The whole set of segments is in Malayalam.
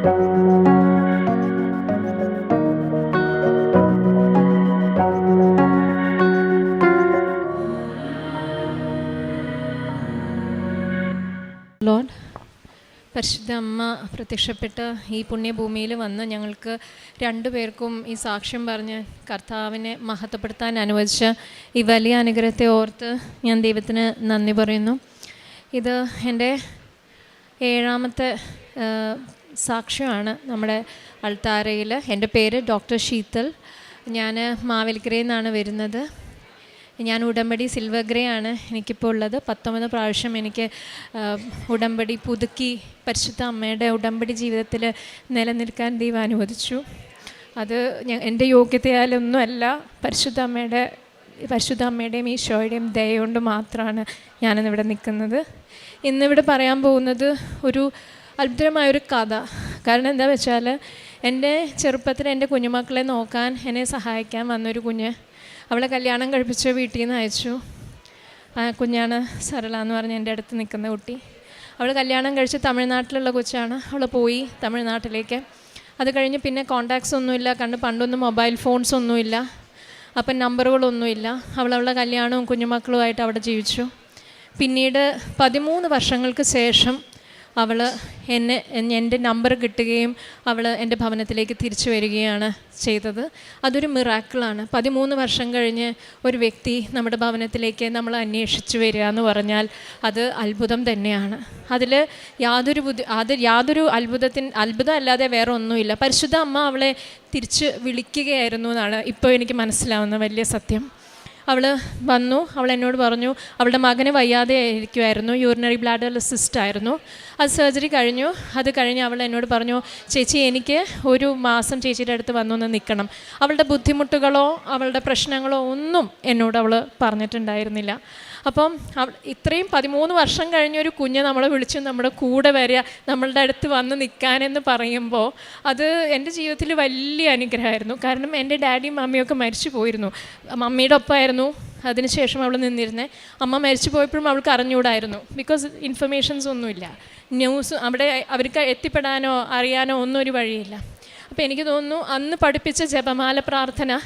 ലോർഡ്, പരിശുദ്ധ അമ്മ പ്രത്യക്ഷപ്പെട്ട് ഈ പുണ്യഭൂമിയിൽ വന്ന് ഞങ്ങൾക്ക് രണ്ടുപേർക്കും ഈ സാക്ഷ്യം പറഞ്ഞ് കർത്താവിനെ മഹത്വപ്പെടുത്താൻ അനുവദിച്ച ഈ വലിയ അനുഗ്രഹത്തെ ഓർത്ത് ഞാൻ ദൈവത്തിന് നന്ദി പറയുന്നു. ഇത് എൻ്റെ 7ാമത്തെ സാക്ഷ്യമാണ് നമ്മുടെ അൾത്താരയിൽ. എൻ്റെ പേര് ഡോക്ടർ ശീതൽ. ഞാൻ മാവേലിക്കരയിൽ നിന്നാണ് വരുന്നത്. ഞാൻ ഉടമ്പടി സിൽവർ ഗ്രേ ആണ് എനിക്കിപ്പോൾ ഉള്ളത്. 19 പ്രാവശ്യം എനിക്ക് ഉടമ്പടി പുതുക്കി പരിശുദ്ധ അമ്മയുടെ ഉടമ്പടി ജീവിതത്തിൽ നിലനിൽക്കാൻ ദൈവം അനുവദിച്ചു. അത് എൻ്റെ യോഗ്യതയാലൊന്നുമല്ല, പരിശുദ്ധ അമ്മയുടെയും ഈശോയുടെയും ദയ കൊണ്ട് മാത്രമാണ് ഞാനിന്നിവിടെ നിൽക്കുന്നത്. ഇന്നിവിടെ പറയാൻ പോകുന്നത് ഒരു അത്ഭുതമായൊരു കഥ. കാരണം എന്താ വെച്ചാൽ, എൻ്റെ ചെറുപ്പത്തിൽ എൻ്റെ കുഞ്ഞുമക്കളെ നോക്കാൻ എന്നെ സഹായിക്കാൻ വന്നൊരു കുഞ്ഞ്, അവളെ കല്യാണം കഴിപ്പിച്ച് വീട്ടിൽ നിന്ന് അയച്ചു. ആ കുഞ്ഞാണ് സരള എന്ന് പറഞ്ഞ് എൻ്റെ അടുത്ത് നിൽക്കുന്ന കുട്ടി. അവൾ കല്യാണം കഴിച്ച് തമിഴ്നാട്ടിലുള്ള കൊച്ചാണ്. അവൾ പോയി തമിഴ്നാട്ടിലേക്ക്. അത് കഴിഞ്ഞ് പിന്നെ കോണ്ടാക്ട്സ് ഒന്നുമില്ല. പണ്ടൊന്നും മൊബൈൽ ഫോൺസ് ഒന്നുമില്ല, അപ്പം നമ്പറുകളൊന്നുമില്ല. അവളുടെ കല്യാണവും കുഞ്ഞുമക്കളുമായിട്ട് അവിടെ ജീവിച്ചു. പിന്നീട് 13 വർഷങ്ങൾക്ക് ശേഷം അവൾ എൻ്റെ നമ്പർ കിട്ടുകയും അവൾ എൻ്റെ ഭവനത്തിലേക്ക് തിരിച്ചു വരികയാണ് ചെയ്തത്. അതൊരു മിറാക്കിളാണ്. 13 വർഷം കഴിഞ്ഞ് ഒരു വ്യക്തി നമ്മുടെ ഭവനത്തിലേക്ക് നമ്മൾ അന്വേഷിച്ച് വരിക എന്ന് പറഞ്ഞാൽ അത് അത്ഭുതം തന്നെയാണ്. അതിൽ യാതൊരു അത്ഭുതം അല്ലാതെ വേറെ ഒന്നുമില്ല. പരിശുദ്ധ അമ്മ അവളെ തിരിച്ച് വിളിക്കുകയായിരുന്നു എന്നാണ് ഇപ്പോൾ എനിക്ക് മനസ്സിലാവുന്ന വലിയ സത്യം. അവൾ വന്നു, അവൾ എന്നോട് പറഞ്ഞു അവളുടെ മകന് വയ്യാതെ ഇരിക്കുമായിരുന്നു, യൂറിനറി ബ്ലാഡർ സിസ്റ്റ് ആയിരുന്നു. അത് സർജറി കഴിഞ്ഞു. അത് കഴിഞ്ഞ് അവൾ എന്നോട് പറഞ്ഞു, ചേച്ചി എനിക്ക് ഒരു മാസം ചേച്ചിയുടെ അടുത്ത് വന്നൊന്ന് നിൽക്കണം. അവളുടെ ബുദ്ധിമുട്ടുകളോ അവളുടെ പ്രശ്നങ്ങളോ ഒന്നും എന്നോട് അവൾ പറഞ്ഞിട്ടുണ്ടായിരുന്നില്ല. അപ്പം ഇത്രയും 13 വർഷം കഴിഞ്ഞൊരു കുഞ്ഞ് നമ്മളെ വിളിച്ച് നമ്മുടെ കൂടെ വരിക, നമ്മളുടെ അടുത്ത് വന്ന് നിൽക്കാനെന്ന് പറയുമ്പോൾ അത് എൻ്റെ ജീവിതത്തിൽ വലിയ അനുഗ്രഹമായിരുന്നു. കാരണം എൻ്റെ ഡാഡിയും മമ്മിയൊക്കെ മരിച്ചു പോയിരുന്നു. മമ്മിയുടെ ഒപ്പമായിരുന്നു അതിനുശേഷം അവൾ നിന്നിരുന്നത്. അമ്മ മരിച്ചു പോയപ്പോഴും അവൾക്ക് അറിഞ്ഞുകൂടായിരുന്നു. ബിക്കോസ് ഇൻഫർമേഷൻസ് ഒന്നുമില്ല, ന്യൂസ് അവിടെ അവർക്ക് എത്തിപ്പെടാനോ അറിയാനോ ഒന്നും ഒരു വഴിയില്ല. അപ്പോൾ എനിക്ക് തോന്നുന്നു അന്ന് പഠിപ്പിച്ച ജപമാല പ്രാർത്ഥന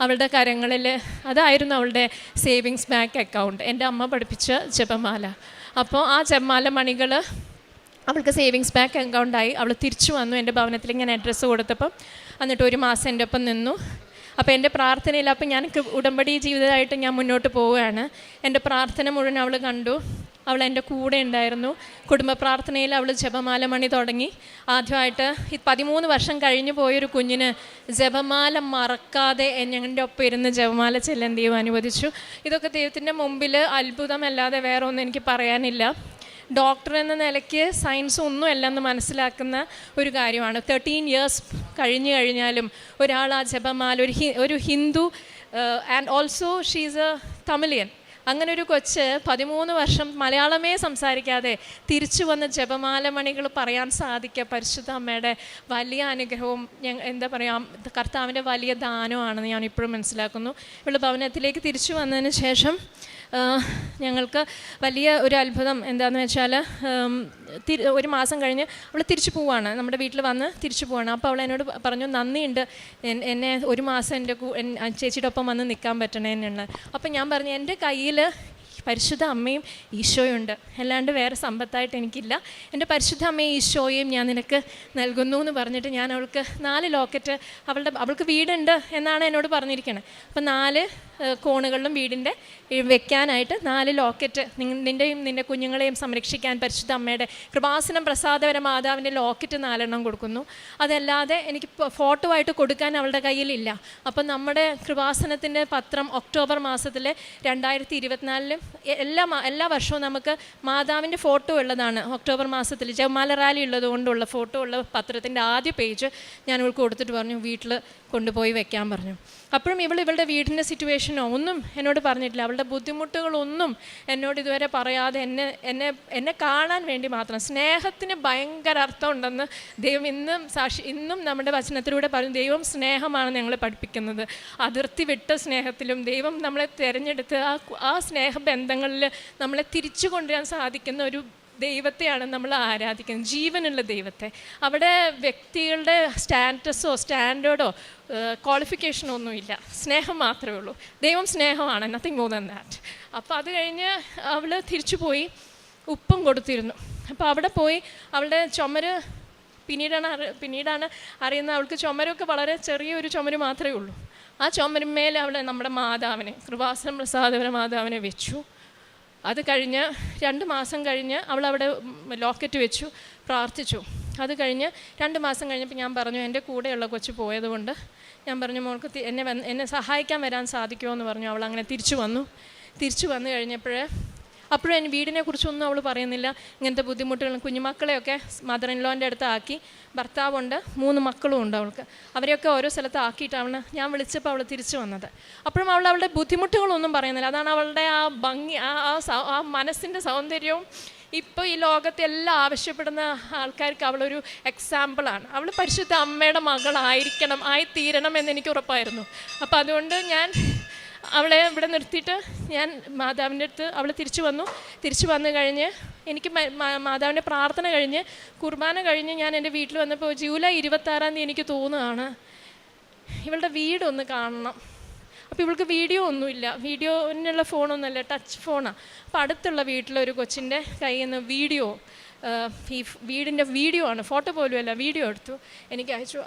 അവളുടെ കരങ്ങളിൽ, അതായിരുന്നു അവളുടെ സേവിങ്സ് ബാങ്ക് അക്കൗണ്ട്, എൻ്റെ അമ്മ പഠിപ്പിച്ച ജപമാല. അപ്പോൾ ആ ജപമാല മണികൾ അവൾക്ക് സേവിങ്സ് ബാങ്ക് അക്കൗണ്ടായി. അവൾ തിരിച്ചു വന്നു എൻ്റെ ഭവനത്തിൽ ഇങ്ങനെ അഡ്രസ്സ് കൊടുത്തപ്പം. എന്നിട്ട് ഒരു മാസം എൻ്റെ ഒപ്പം നിന്നു. അപ്പോൾ എൻ്റെ പ്രാർത്ഥനയിൽ, അപ്പം ഞാൻ ഉടമ്പടി ജീവിതമായിട്ട് ഞാൻ മുന്നോട്ട് പോവുകയാണ്. എൻ്റെ പ്രാർത്ഥന മുഴുവൻ അവൾ കണ്ടു. അവൾ എൻ്റെ കൂടെ ഉണ്ടായിരുന്നു. കുടുംബ പ്രാർത്ഥനയിൽ അവൾ ജപമാല മണി തുടങ്ങി. ആദ്യമായിട്ട് 13 വർഷം കഴിഞ്ഞു പോയൊരു കുഞ്ഞിന് ജപമാല മറക്കാതെ ഞങ്ങളുടെ ഒപ്പം ഇരുന്ന് ജപമാല ചെല്ലാൻ ദൈവം അനുവദിച്ചു. ഇതൊക്കെ ദൈവത്തിൻ്റെ മുമ്പിൽ അത്ഭുതമല്ലാതെ വേറെ ഒന്നും എനിക്ക് പറയാനില്ല. ഡോക്ടർ എന്ന നിലയ്ക്ക് സയൻസ് ഒന്നുമല്ലെന്ന് മനസ്സിലാക്കുന്ന ഒരു കാര്യമാണ്. 13 ഇയേഴ്സ് കഴിഞ്ഞാലും ഒരാൾ ആ ജപമാല, ഒരു Hindu and also she's A Tamilian, അങ്ങനെ ഒരു കൊച്ച് 13 വർഷം മലയാളമേ സംസാരിക്കാതെ തിരിച്ചു വന്ന ജപമാല മണികൾ പറയാൻ സാധിക്കുക പരിശുദ്ധ അമ്മയുടെ വലിയ അനുഗ്രഹവും എന്താ പറയുക, കർത്താവിൻ്റെ വലിയ ദാനമാണെന്ന് ഞാൻ ഇപ്പോഴും മനസ്സിലാക്കുന്നു. ഇവളുടെ ഭവനത്തിലേക്ക് തിരിച്ചു വന്നതിന് ശേഷം ഞങ്ങൾക്ക് വലിയ ഒരു അത്ഭുതം എന്താണെന്ന് വെച്ചാൽ, ഒരു മാസം കഴിഞ്ഞ് അവൾ തിരിച്ചു പോവുകയാണ്, നമ്മുടെ വീട്ടിൽ വന്ന് തിരിച്ചു പോവുകയാണ്. അപ്പോൾ അവൾ എന്നോട് പറഞ്ഞു, നന്ദിയുണ്ട് എന്നെ ഒരു മാസം എൻ്റെ ചേച്ചിയുടെ ഒപ്പം വന്ന് നിൽക്കാൻ പറ്റണേന്നുള്ളത്. അപ്പം ഞാൻ പറഞ്ഞു, എൻ്റെ കയ്യിൽ പരിശുദ്ധ അമ്മയും ഈശോയും ഉണ്ട്, അല്ലാണ്ട് വേറെ സമ്പത്തായിട്ട് എനിക്കില്ല. എൻ്റെ പരിശുദ്ധ അമ്മയും ഈശോയും ഞാൻ നിനക്ക് നൽകുന്നു എന്ന് പറഞ്ഞിട്ട് ഞാൻ അവൾക്ക് 4 ലോക്കറ്റ്, അവൾക്ക് വീടുണ്ട് എന്നാണ് എന്നോട് പറഞ്ഞിരിക്കുന്നത്. അപ്പം 4 കോണുകളിലും വീടിൻ്റെ വെക്കാനായിട്ട് 4 ലോക്കറ്റ്, നിൻ്റെയും നിൻ്റെ കുഞ്ഞുങ്ങളെയും സംരക്ഷിക്കാൻ പരിശുദ്ധ അമ്മയുടെ കൃപാസനം പ്രസാദപര മാതാവിൻ്റെ ലോക്കറ്റ് 4 കൊടുക്കുന്നു. അതല്ലാതെ എനിക്ക് ഫോട്ടോ ആയിട്ട് കൊടുക്കാൻ അവളുടെ കയ്യിലില്ല. അപ്പം നമ്മുടെ കൃപാസനത്തിൻ്റെ പത്രം ഒക്ടോബർ മാസത്തിൽ 2024 എല്ലാ വർഷവും നമുക്ക് മാതാവിൻ്റെ ഫോട്ടോ ഉള്ളതാണ്. ഒക്ടോബർ മാസത്തിൽ ജപമാല റാലി ഉള്ളത് കൊണ്ടുള്ള ഫോട്ടോ ഉള്ള പത്രത്തിൻ്റെ ആദ്യ പേജ് ഞാൻ ഇവൾക്ക് കൊടുത്തിട്ട് പറഞ്ഞു, വീട്ടിൽ കൊണ്ടുപോയി വെക്കാൻ പറഞ്ഞു. അപ്പോഴും ഇവളുടെ വീടിൻ്റെ സിറ്റുവേഷനോ ഒന്നും എന്നോട് പറഞ്ഞിട്ടില്ല. അവളുടെ ബുദ്ധിമുട്ടുകളൊന്നും എന്നോട് ഇതുവരെ പറയാതെ എന്നെ കാണാൻ വേണ്ടി മാത്രം. സ്നേഹത്തിന് ഭയങ്കര അർത്ഥമുണ്ടെന്ന് ദൈവം ഇന്നും നമ്മുടെ വചനത്തിലൂടെ പറഞ്ഞു. ദൈവം സ്നേഹമാണ് ഞങ്ങളെ പഠിപ്പിക്കുന്നത്. അതിർത്തി വിട്ട സ്നേഹത്തിലും ദൈവം നമ്മളെ തിരഞ്ഞെടുത്ത് ആ സ്നേഹബന്ധങ്ങളിൽ നമ്മളെ തിരിച്ചു കൊണ്ടുവരാൻ സാധിക്കുന്ന ഒരു ദൈവത്തെയാണ് നമ്മൾ ആരാധിക്കുന്നത്, ജീവനുള്ള ദൈവത്തെ. അവിടെ വ്യക്തികളുടെ സ്റ്റാൻഡേർഡോ ക്വാളിഫിക്കേഷനോ ഒന്നുമില്ല, സ്നേഹം മാത്രമേ ഉള്ളൂ. ദൈവം സ്നേഹമാണ്, നത്തിങ് മോർ ദാൻ ദാറ്റ്. അപ്പോൾ അത് കഴിഞ്ഞ് അവൾ തിരിച്ചു പോയി, ഉപ്പും കൊടുത്തിരുന്നു. അപ്പോൾ അവിടെ പോയി അവളുടെ ചുമര് പിന്നീടാണ് അറിയുന്നത്, അവൾക്ക് ചുമരൊക്കെ വളരെ ചെറിയൊരു ചുമര് മാത്രമേ ഉള്ളൂ. ആ ചുമരുമേൽ അവൾ നമ്മുടെ മാതാവിനെ, കൃപാസനം പ്രസാദപര മാതാവിനെ വെച്ചു. അത് കഴിഞ്ഞ് 2 മാസം കഴിഞ്ഞ് അവളവിടെ ലോക്കറ്റ് വെച്ചു, പ്രാർത്ഥിച്ചു. അത് കഴിഞ്ഞ് 2 മാസം കഴിഞ്ഞപ്പോൾ ഞാൻ പറഞ്ഞു, എൻ്റെ കൂടെയുള്ള കൊച്ചു പോയതുകൊണ്ട് ഞാൻ പറഞ്ഞു, മോൾക്ക് എന്നെ സഹായിക്കാൻ വരാൻ സാധിക്കുമോ എന്ന് പറഞ്ഞു. അവൾ അങ്ങനെ തിരിച്ചു വന്നു കഴിഞ്ഞപ്പോൾ അപ്പോഴും എൻ്റെ വീടിനെ കുറിച്ചൊന്നും അവൾ പറയുന്നില്ല. ഇങ്ങനത്തെ ബുദ്ധിമുട്ടുകളും കുഞ്ഞുമക്കളെയൊക്കെ മദർ ഇൻ ലോൻ്റെ അടുത്ത് ആക്കി, ഭർത്താവുണ്ട്, 3 മക്കളും ഉണ്ട് അവൾക്ക്. അവരെയൊക്കെ ഓരോ സ്ഥലത്ത് ആക്കിയിട്ടാണ് ഞാൻ വിളിച്ചപ്പോൾ അവൾ തിരിച്ചു വന്നത്. അപ്പോഴും അവളുടെ ബുദ്ധിമുട്ടുകളൊന്നും പറയുന്നില്ല. അതാണ് അവളുടെ ആ ഭംഗി, ആ മനസ്സിൻ്റെ സൗന്ദര്യവും. ഇപ്പോൾ ഈ ലോകത്തെ എല്ലാം ആവശ്യപ്പെടുന്ന ആൾക്കാർക്ക് അവളൊരു എക്സാമ്പിളാണ്. അവൾ പരിശുദ്ധ അമ്മയുടെ മകളായിരിക്കണം, ആയിത്തീരണം എന്നെനിക്ക് ഉറപ്പായിരുന്നു. അപ്പോൾ അതുകൊണ്ട് ഞാൻ അവളെ ഇവിടെ നിർത്തിയിട്ട് ഞാൻ മാതാവിൻ്റെ അടുത്ത് അവൾ തിരിച്ചു വന്നു കഴിഞ്ഞ് എനിക്ക് മാതാവിൻ്റെ പ്രാർത്ഥന കഴിഞ്ഞ് കുർബാന കഴിഞ്ഞ് ഞാൻ എൻ്റെ വീട്ടിൽ വന്നപ്പോൾ ജൂലൈ 26-ാം തീയതി എനിക്ക് തോന്നുകയാണ് ഇവളുടെ വീടൊന്ന് കാണണം. അപ്പോൾ ഇവൾക്ക് വീഡിയോ ഒന്നുമില്ല, വീഡിയോനുള്ള ഫോണൊന്നുമല്ല, ടച്ച് ഫോണാണ്. അപ്പോൾ അടുത്തുള്ള വീട്ടിലൊരു കൊച്ചിൻ്റെ കയ്യിൽ നിന്ന് ഈ വീടിൻ്റെ വീഡിയോ ആണ്, ഫോട്ടോ പോലുമല്ല, വീഡിയോ എടുത്തു എനിക്ക് അയച്ചു.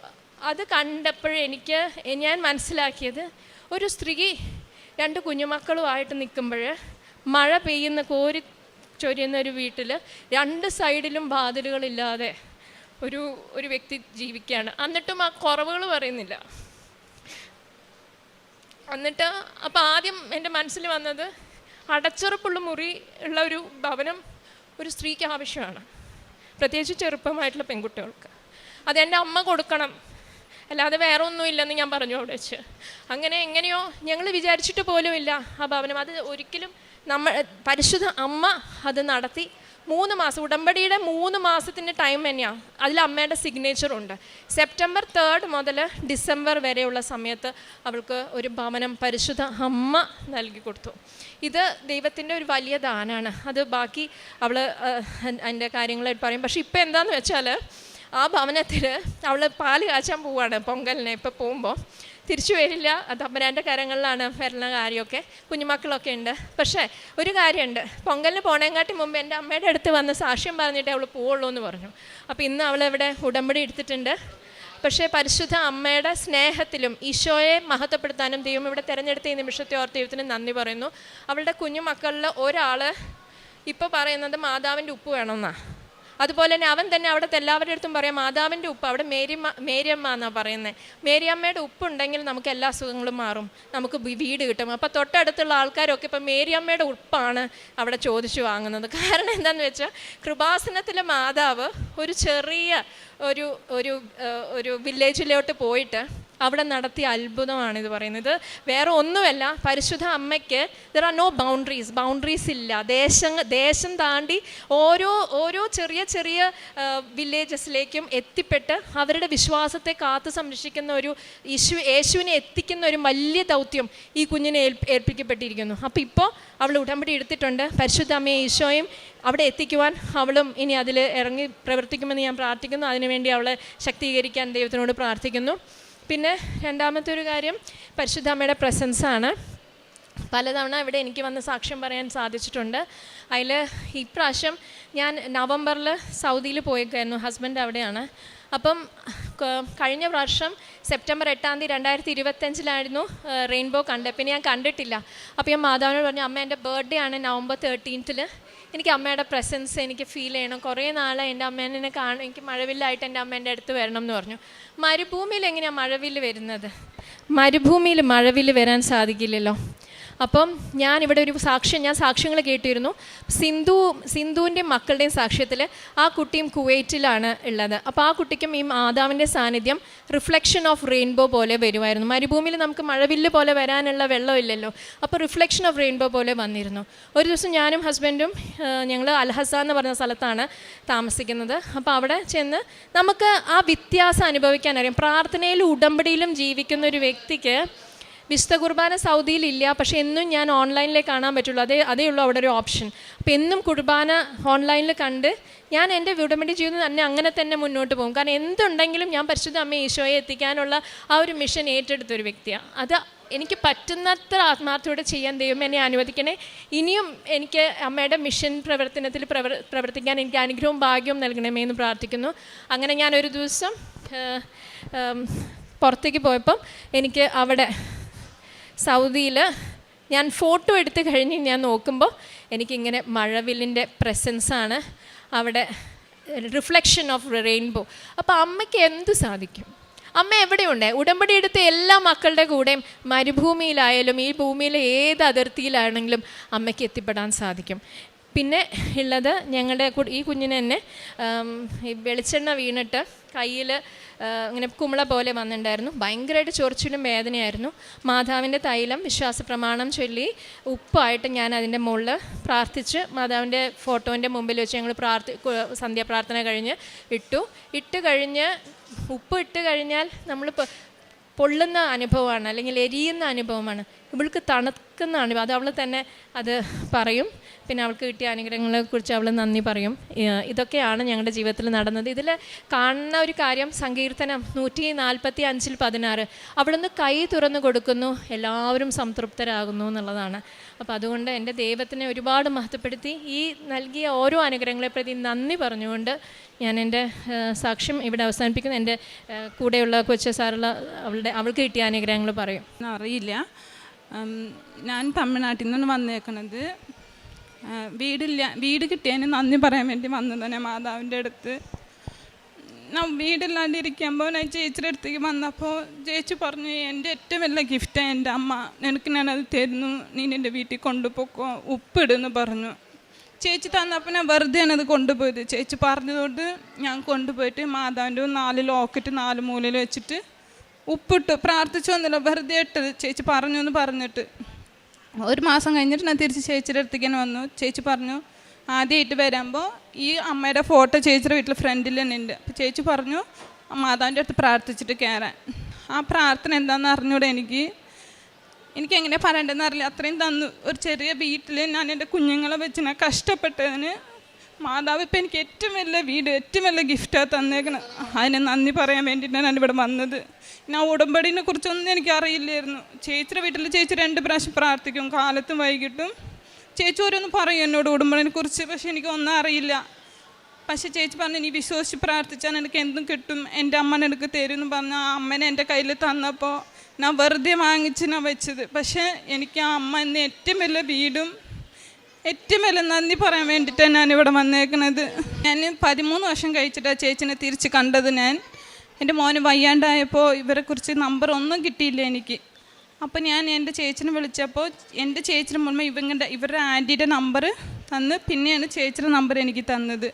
അത് കണ്ടപ്പോഴെനിക്ക് ഞാൻ മനസ്സിലാക്കിയത്, ഒരു സ്ത്രീ 2 കുഞ്ഞുമക്കളുമായിട്ട് നിൽക്കുമ്പോൾ മഴ പെയ്യുന്ന കോരി ചൊരിയുന്ന ഒരു വീട്ടിൽ 2 സൈഡിലും വാതിലുകളില്ലാതെ ഒരു വ്യക്തി ജീവിക്കുകയാണ്. എന്നിട്ടും ആ കുറവുകൾ പറയുന്നില്ല. എന്നിട്ട് അപ്പോൾ ആദ്യം എൻ്റെ മനസ്സിൽ വന്നത്, അടച്ചുറപ്പുള്ള മുറി ഉള്ള ഒരു ഭവനം ഒരു സ്ത്രീക്ക് ആവശ്യമാണ്, പ്രത്യേകിച്ച് ചെറുപ്പമായിട്ടുള്ള പെൺകുട്ടികൾക്ക്. അതെൻ്റെ അമ്മ കൊടുക്കണം, അല്ലാതെ വേറെ ഒന്നുമില്ലെന്ന് ഞാൻ പറഞ്ഞു അവിടെ വെച്ച്. അങ്ങനെ എങ്ങനെയോ ഞങ്ങൾ വിചാരിച്ചിട്ട് പോലുമില്ല ആ ഭവനം. അത് ഒരിക്കലും പരിശുദ്ധ അമ്മ അത് നടത്തി. 3 മാസം, ഉടമ്പടിയുടെ 3 മാസത്തിൻ്റെ ടൈം തന്നെയാണ്. അതിൽ അമ്മയുടെ സിഗ്നേച്ചറുണ്ട്. സെപ്റ്റംബർ 3 മുതൽ ഡിസംബർ വരെയുള്ള സമയത്ത് അവൾക്ക് ഒരു ഭവനം പരിശുദ്ധ അമ്മ നൽകി കൊടുത്തു. ഇത് ദൈവത്തിൻ്റെ ഒരു വലിയ ദാനമാണ്. അത് ബാക്കി അവൾ അതിൻ്റെ കാര്യങ്ങളായിട്ട് പറയും. പക്ഷെ ഇപ്പം എന്താണെന്ന് വെച്ചാൽ, ആ ഭവനത്തിൽ അവൾ പാല് കാച്ചാൻ പോവുകയാണ് പൊങ്കലിനെ. ഇപ്പോൾ പോകുമ്പോൾ തിരിച്ചു വരില്ല, തമ്പുരാൻ്റെ കരങ്ങളിലാണ് വരുന്ന കാര്യമൊക്കെ. കുഞ്ഞുമക്കളൊക്കെ ഉണ്ട്. പക്ഷേ ഒരു കാര്യമുണ്ട്, പൊങ്കലിന് പോണേങ്കാട്ടി മുമ്പ് എൻ്റെ അമ്മയുടെ അടുത്ത് വന്ന് സാക്ഷ്യം പറഞ്ഞിട്ടേ അവൾ പോവുള്ളൂ എന്ന് പറഞ്ഞു. അപ്പോൾ ഇന്ന് അവളിവിടെ ഉടമ്പടി എടുത്തിട്ടുണ്ട്. പക്ഷേ പരിശുദ്ധ അമ്മയുടെ സ്നേഹത്തിലും ഈശോയെ മഹത്വപ്പെടുത്താനും ദൈവം ഇവിടെ തിരഞ്ഞെടുത്ത ഈ നിമിഷത്തെ ഓർത്ത് ദൈവത്തിന് നന്ദി പറയുന്നു. അവളുടെ കുഞ്ഞുമക്കളിൽ ഒരാൾ ഇപ്പോൾ പറയുന്നത് മാതാവിൻ്റെ ഉപ്പ് വേണമെന്നാണ്. അതുപോലെ തന്നെ അവൻ തന്നെ അവിടുത്തെ എല്ലാവരുടെ അടുത്തും പറയാം മാതാവിൻ്റെ ഉപ്പ്. അവിടെ മേരിയമ്മ എന്നാണ് പറയുന്നത്. മേരിയമ്മയുടെ ഉപ്പുണ്ടെങ്കിൽ നമുക്ക് എല്ലാ അസുഖങ്ങളും മാറും, നമുക്ക് വീട് കിട്ടും. അപ്പോൾ തൊട്ടടുത്തുള്ള ആൾക്കാരൊക്കെ ഇപ്പം മേരിയമ്മയുടെ ഉപ്പാണ് അവിടെ ചോദിച്ചു വാങ്ങുന്നത്. കാരണം എന്താണെന്ന് വെച്ചാൽ, കൃപാസനത്തിലെ മാതാവ് ഒരു ചെറിയ ഒരു വില്ലേജിലോട്ട് പോയിട്ട് അവിടെ നടത്തിയ അത്ഭുതമാണിത് പറയുന്നത്. വേറെ ഒന്നുമല്ല, പരിശുദ്ധ അമ്മയ്ക്ക് ദർ ആർ നോ ബൗണ്ടറീസ് ഇല്ല. ദേശം താണ്ടി ഓരോ ചെറിയ വില്ലേജസിലേക്കും എത്തിപ്പെട്ട് അവരുടെ വിശ്വാസത്തെ കാത്തു സംരക്ഷിക്കുന്ന യേശുവിനെ എത്തിക്കുന്ന ഒരു വലിയ ദൗത്യം ഈ കുഞ്ഞിനെ ഏൽപ്പിക്കപ്പെട്ടിരിക്കുന്നു. അപ്പോൾ ഇപ്പോൾ അവൾ ഉടമ്പടി എടുത്തിട്ടുണ്ട്. പരിശുദ്ധ അമ്മയെ ഈശോയും അവിടെ എത്തിക്കുവാൻ അവളും ഇനി അതിൽ ഇറങ്ങി പ്രവർത്തിക്കുമെന്ന് ഞാൻ പ്രാർത്ഥിക്കുന്നു. അതിനുവേണ്ടി അവളെ ശക്തീകരിക്കാൻ ദൈവത്തിനോട് പ്രാർത്ഥിക്കുന്നു. പിന്നെ രണ്ടാമത്തെ ഒരു കാര്യം പരിശുദ്ധ അമ്മയുടെ പ്രസൻസാണ്. പലതവണ ഇവിടെ എനിക്ക് വന്ന് സാക്ഷ്യം പറയാൻ സാധിച്ചിട്ടുണ്ട്. അതിൽ ഇപ്രാവശ്യം ഞാൻ നവംബറിൽ സൗദിയിൽ പോയേക്കായിരുന്നു, ഹസ്ബൻഡ് അവിടെയാണ്. അപ്പം കഴിഞ്ഞ പ്രാവശ്യം സെപ്റ്റംബർ 8-ാം തീയതി 2025 റെയിൻബോ കണ്ടത്. പിന്നെ ഞാൻ കണ്ടിട്ടില്ല. അപ്പോൾ ഞാൻ മാതാവിനോട് പറഞ്ഞു, അമ്മ എൻ്റെ ബർത്ത്ഡേ ആണ് നവംബർ 13 എനിക്ക് അമ്മയുടെ പ്രസൻസ് എനിക്ക് ഫീൽ ചെയ്യണം. കുറേ നാളെ എൻ്റെ അമ്മേനെ കാണും, എനിക്ക് മഴവില്ലായിട്ട് എൻ്റെ അമ്മേൻ്റെ അടുത്ത് വരണം എന്ന് പറഞ്ഞു. മരുഭൂമിയിൽ എങ്ങനെയാണ് മഴവില്ല് വരുന്നത്? മരുഭൂമിയിൽ മഴവില്ല് വരാൻ സാധിക്കില്ലല്ലോ. അപ്പം ഞാനിവിടെ ഞാൻ സാക്ഷ്യങ്ങൾ കേട്ടിരുന്നു. സിന്ധുവിൻ്റെയും മക്കളുടെയും സാക്ഷ്യത്തിൽ ആ കുട്ടിയും കുവൈറ്റിലാണ് ഉള്ളത്. അപ്പോൾ ആ കുട്ടിക്കും ഈ മാതാവിൻ്റെ സാന്നിധ്യം റിഫ്ലക്ഷൻ ഓഫ് റെയിൻബോ പോലെ വരുമായിരുന്നു. മരുഭൂമിയിൽ നമുക്ക് മഴവില്ല് പോലെ വരാനുള്ള വെള്ളമില്ലല്ലോ. അപ്പോൾ റിഫ്ലക്ഷൻ ഓഫ് റെയിൻബോ പോലെ വന്നിരുന്നു. ഒരു ദിവസം ഞാനും ഹസ്ബൻഡും ഞങ്ങൾ അൽഹസ എന്ന് പറഞ്ഞ സ്ഥലത്താണ് താമസിക്കുന്നത്. അപ്പോൾ അവിടെ ചെന്ന് നമുക്ക് ആ വ്യത്യാസം അനുഭവിക്കാൻ അറിയാം. പ്രാർത്ഥനയിലും ഉടമ്പടിയിലും ജീവിക്കുന്ന ഒരു വ്യക്തിക്ക് വിശുദ്ധ കുർബാന സൗദിയിലില്ല, പക്ഷേ എന്നും ഞാൻ ഓൺലൈനിലേ കാണാൻ പറ്റുള്ളൂ. അതേ ഉള്ളൂ അവിടെ ഒരു ഓപ്ഷൻ. അപ്പോൾ എന്നും കുർബാന ഓൺലൈനിൽ കണ്ട് ഞാൻ എൻ്റെ ഉടമ്പടി ജീവിതം തന്നെ അങ്ങനെ തന്നെ മുന്നോട്ട് പോകും. കാരണം എന്തുണ്ടെങ്കിലും ഞാൻ പരിശുദ്ധ അമ്മ ഈശോയെ എത്തിക്കാനുള്ള ആ ഒരു മിഷൻ ഏറ്റെടുത്തൊരു വ്യക്തിയാണ്. അത് എനിക്ക് പറ്റുന്നത്ര ആത്മാർത്ഥത്തോടെ ചെയ്യാൻ ദൈവം എന്നെ അനുവദിക്കണേ. ഇനിയും എനിക്ക് അമ്മയുടെ മിഷൻ പ്രവർത്തനത്തിൽ പ്രവർത്തിക്കാൻ എനിക്ക് അനുഗ്രഹവും ഭാഗ്യവും നൽകണമേ എന്ന് പ്രാർത്ഥിക്കുന്നു. അങ്ങനെ ഞാനൊരു ദിവസം പുറത്തേക്ക് പോയപ്പം എനിക്ക് അവിടെ സൗദിയിൽ ഞാൻ ഫോട്ടോ എടുത്ത് കഴിഞ്ഞ് ഞാൻ നോക്കുമ്പോൾ എനിക്കിങ്ങനെ മഴവില്ലിൻ്റെ പ്രസൻസാണ് അവിടെ, റിഫ്ലക്ഷൻ ഓഫ് റെയിൻബോ. അപ്പോൾ അമ്മയ്ക്ക് എന്ത് സാധിക്കും? അമ്മ എവിടെയുണ്ട്? ഉടമ്പടി എടുത്ത എല്ലാ മക്കളുടെ കൂടെയും മരുഭൂമിയിലായാലും ഈ ഭൂമിയിലെ ഏത് അതിർത്തിയിലാണെങ്കിലും അമ്മയ്ക്ക് എത്തിപ്പെടാൻ സാധിക്കും. പിന്നെ ഉള്ളത് ഞങ്ങളുടെ ഈ കുഞ്ഞിന് തന്നെ ഈ വെളിച്ചെണ്ണ വീണിട്ട് കയ്യിൽ ഇങ്ങനെ കുമിള പോലെ വന്നിട്ടുണ്ടായിരുന്നു. ഭയങ്കരമായിട്ട് ചൊറിച്ചിലും വേദനയായിരുന്നു. മാതാവിൻ്റെ തൈലം വിശ്വാസ പ്രമാണം ചൊല്ലി ഉപ്പായിട്ട് ഞാൻ അതിൻ്റെ മുകളിൽ പ്രാർത്ഥിച്ച് മാതാവിൻ്റെ ഫോട്ടോൻ്റെ മുമ്പിൽ വെച്ച് ഞങ്ങൾ സന്ധ്യാപ്രാർത്ഥന കഴിഞ്ഞ് ഇട്ട് കഴിഞ്ഞ് ഉപ്പ് ഇട്ട് കഴിഞ്ഞാൽ നമ്മൾ പൊള്ളുന്ന അനുഭവമാണ്, അല്ലെങ്കിൽ എരിയുന്ന അനുഭവമാണ്. ഇവൾക്ക് തണുക്കുന്ന അനുഭവം. അത് അവൾ തന്നെ അത് പറയും. പിന്നെ അവൾക്ക് കിട്ടിയ അനുഗ്രഹങ്ങളെക്കുറിച്ച് അവൾ നന്ദി പറയും. ഇതൊക്കെയാണ് ഞങ്ങളുടെ ജീവിതത്തിൽ നടന്നത്. ഇതിൽ കാണുന്ന ഒരു കാര്യം സങ്കീർത്തനം 145:16 അവിടുന്ന് കൈ തുറന്നു കൊടുക്കുന്നു, എല്ലാവരും സംതൃപ്തരാകുന്നു എന്നുള്ളതാണ്. അപ്പോൾ അതുകൊണ്ട് എൻ്റെ ദൈവത്തിനെ ഒരുപാട് മഹത്വപ്പെടുത്തി ഈ നൽകിയ ഓരോ അനുഗ്രഹങ്ങളെ പ്രതി നന്ദി പറഞ്ഞുകൊണ്ട് ഞാൻ എൻ്റെ സാക്ഷ്യം ഇവിടെ അവസാനിപ്പിക്കുന്നു. എൻ്റെ കൂടെയുള്ള കൊച്ചു സാറുള്ള അവൾക്ക് കിട്ടിയ അനുഗ്രഹങ്ങൾ പറയും. അറിയില്ല, ഞാൻ തമിഴ്നാട്ടിൽ നിന്നാണ് വന്നേക്കണത്. വീട് കിട്ടിയതിന് നന്ദി പറയാൻ വേണ്ടി വന്നതാണ് മാതാവിൻ്റെ അടുത്ത്. ഞാൻ വീടില്ലാണ്ടിരിക്കുമ്പോൾ ഞാൻ ചേച്ചിയുടെ അടുത്തേക്ക് വന്നപ്പോൾ ചേച്ചി പറഞ്ഞു, എൻ്റെ ഏറ്റവും വലിയ ഗിഫ്റ്റാണ് എൻ്റെ അമ്മ, നിനക്ക് ഞാനത് തരുന്നു, നീ എൻ്റെ വീട്ടിൽ കൊണ്ടുപോക്കോ, ഉപ്പിടുന്നു പറഞ്ഞു. ചേച്ചി തന്നപ്പോൾ ഞാൻ വെറുതെയാണ് അത് കൊണ്ടുപോയത്. ചേച്ചി പറഞ്ഞതുകൊണ്ട് ഞാൻ കൊണ്ടുപോയിട്ട് മാതാവിൻ്റെ 4 ലോക്കറ്റ് 4 മൂലയിൽ വെച്ചിട്ട് ഉപ്പിട്ട് പ്രാർത്ഥിച്ചൊന്നുമില്ല, വെറുതെ ഇട്ടത്. ചേച്ചി പറഞ്ഞു എന്ന് പറഞ്ഞിട്ട് 1 മാസം കഴിഞ്ഞിട്ട് ഞാൻ തിരിച്ച് ചേച്ചിയുടെ അടുത്തേക്ക് തന്നെ വന്നു. ചേച്ചി പറഞ്ഞു, ആദ്യമായിട്ട് വരുമ്പോൾ ഈ അമ്മയുടെ ഫോട്ടോ ചേച്ചിയുടെ വീട്ടിൽ ഫ്രണ്ടിൽ തന്നെ ഉണ്ട്. അപ്പോൾ ചേച്ചി പറഞ്ഞു മാതാവിൻ്റെ അടുത്ത് പ്രാർത്ഥിച്ചിട്ട് കയറാൻ. ആ പ്രാർത്ഥന എന്താണെന്ന് അറിഞ്ഞൂടെ എനിക്ക് എങ്ങനെ പറയേണ്ടതെന്ന് അറിയില്ല. അത്രയും തന്നു. ഒരു ചെറിയ വീട്ടിൽ ഞാൻ എൻ്റെ കുഞ്ഞുങ്ങളെ വെച്ച് ഞാൻ കഷ്ടപ്പെട്ടതിന് മാതാവ് ഇപ്പം എനിക്ക് ഏറ്റവും വലിയ വീട്, ഏറ്റവും വലിയ ഗിഫ്റ്റാണ് തന്നേക്കണം. അതിന് നന്ദി പറയാൻ വേണ്ടിയിട്ടാണ് ഞാൻ ഇവിടെ വന്നത്. ഞാൻ ഉടമ്പടിനെ കുറിച്ചൊന്നും എനിക്ക് അറിയില്ലായിരുന്നു. ചേച്ചിയുടെ വീട്ടിൽ ചേച്ചി 2 പ്രാവശ്യം പ്രാർത്ഥിക്കും, കാലത്തും വൈകിട്ടും. ചേച്ചി ഓരോന്ന് പറയും എന്നോട് ഉടമ്പടിനെ കുറിച്ച്, പക്ഷെ എനിക്കൊന്നും അറിയില്ല. പക്ഷെ ചേച്ചി പറഞ്ഞു, നീ വിശ്വസിച്ച് പ്രാർത്ഥിച്ചാൽ എനിക്ക് എന്തും കിട്ടും, എൻ്റെ അമ്മനെ എനിക്ക് തരും എന്ന് പറഞ്ഞാൽ ആ അമ്മനെ എൻ്റെ കയ്യിൽ തന്നപ്പോൾ ഞാൻ വെറുതെ വാങ്ങിച്ച് ഞാൻ വെച്ചത്. പക്ഷേ എനിക്ക് ആ അമ്മ എന്നെ ഏറ്റവും വലിയ വീടും ഏറ്റവും വലിയ നന്ദി പറയാൻ വേണ്ടിയിട്ടാണ് ഞാനിവിടെ വന്നേക്കുന്നത്. ഞാൻ 13 വർഷം കഴിച്ചിട്ടാണ് ചേച്ചിനെ തിരിച്ച് കണ്ടത്. എൻ്റെ മോന് വയ്യാണ്ടായപ്പോൾ ഇവരെക്കുറിച്ച് നമ്പർ ഒന്നും കിട്ടിയില്ല എനിക്ക്. അപ്പോൾ ഞാൻ എൻ്റെ ചേച്ചിനെ വിളിച്ചപ്പോൾ എൻ്റെ ചേച്ചിന് മുമ്പ് ഇവരുടെ ആൻറ്റിയുടെ നമ്പർ തന്ന് പിന്നെയാണ് ചേച്ചിയുടെ നമ്പർ എനിക്ക് തന്നത്.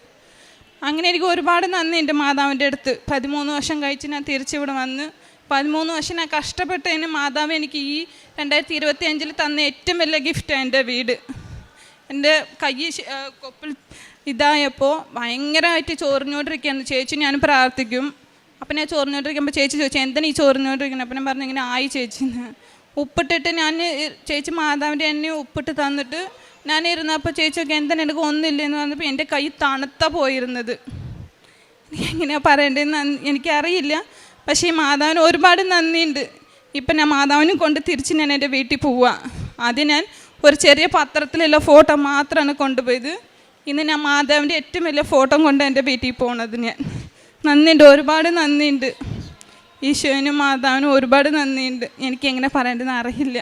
അങ്ങനെ എനിക്ക് ഒരുപാട് നന്ദി എൻ്റെ മാതാവിൻ്റെ അടുത്ത്. 13 വർഷം കഴിച്ച് ഞാൻ തിരിച്ചിവിടെ വന്ന് 13 വർഷം ഞാൻ കഷ്ടപ്പെട്ടതിന് മാതാവ് എനിക്ക് ഈ 2025 തന്ന ഏറ്റവും വലിയ ഗിഫ്റ്റാണ് എൻ്റെ വീട്. എൻ്റെ കൈ കൊപ്പിൽ ഇതായപ്പോൾ ഭയങ്കരമായിട്ട് ചോറിഞ്ഞോണ്ടിരിക്കുകയാണ്. ചേച്ചി ഞാൻ പ്രാർത്ഥിക്കും. അപ്പം ഞാൻ ചോറിഞ്ഞോണ്ടിരിക്കുമ്പോൾ ചേച്ചി ചോദിച്ചു, എന്താണ് ഈ ചോറിഞ്ഞോണ്ടിരിക്കുന്നത്? അപ്പം ഞാൻ പറഞ്ഞു, ഇങ്ങനെ ആയി ചേച്ചിന്ന്. ഉപ്പിട്ടിട്ട് ചേച്ചി മാതാവിൻ്റെ എന്നെ ഉപ്പിട്ട് തന്നിട്ട് ഞാൻ ഇരുന്നപ്പോൾ ചേച്ചിയൊക്കെ എന്താണ് എനിക്ക് ഒന്നുമില്ലെന്ന് പറഞ്ഞപ്പോൾ എൻ്റെ കൈ തണുത്ത പോയിരുന്നത്. എങ്ങനെയാണ് പറയേണ്ടതെന്ന് എനിക്കറിയില്ല. പക്ഷേ ഈ മാതാവിന് ഒരുപാട് നന്ദിയുണ്ട്. ഇപ്പം ഞാൻ മാതാവിനെ കൊണ്ട് തിരിച്ച് ഞാൻ എൻ്റെ വീട്ടിൽ പോവുക. ആദ്യം ഞാൻ ഒരു ചെറിയ പത്രത്തിലുള്ള ഫോട്ടോ മാത്രമാണ് കൊണ്ടുപോയത്. ഇന്ന് ഞാൻ മാതാവിൻ്റെ ഏറ്റവും വലിയ ഫോട്ടോ കൊണ്ട് എൻ്റെ വീട്ടിൽ പോകണത്. ഞാൻ നന്ദിയുണ്ട്, ഒരുപാട് നന്ദിയുണ്ട്. ഈശോനും മാതാവിനും ഒരുപാട് നന്ദിയുണ്ട്. എനിക്കെങ്ങനെ പറയേണ്ടതെന്ന് അറിയില്ല.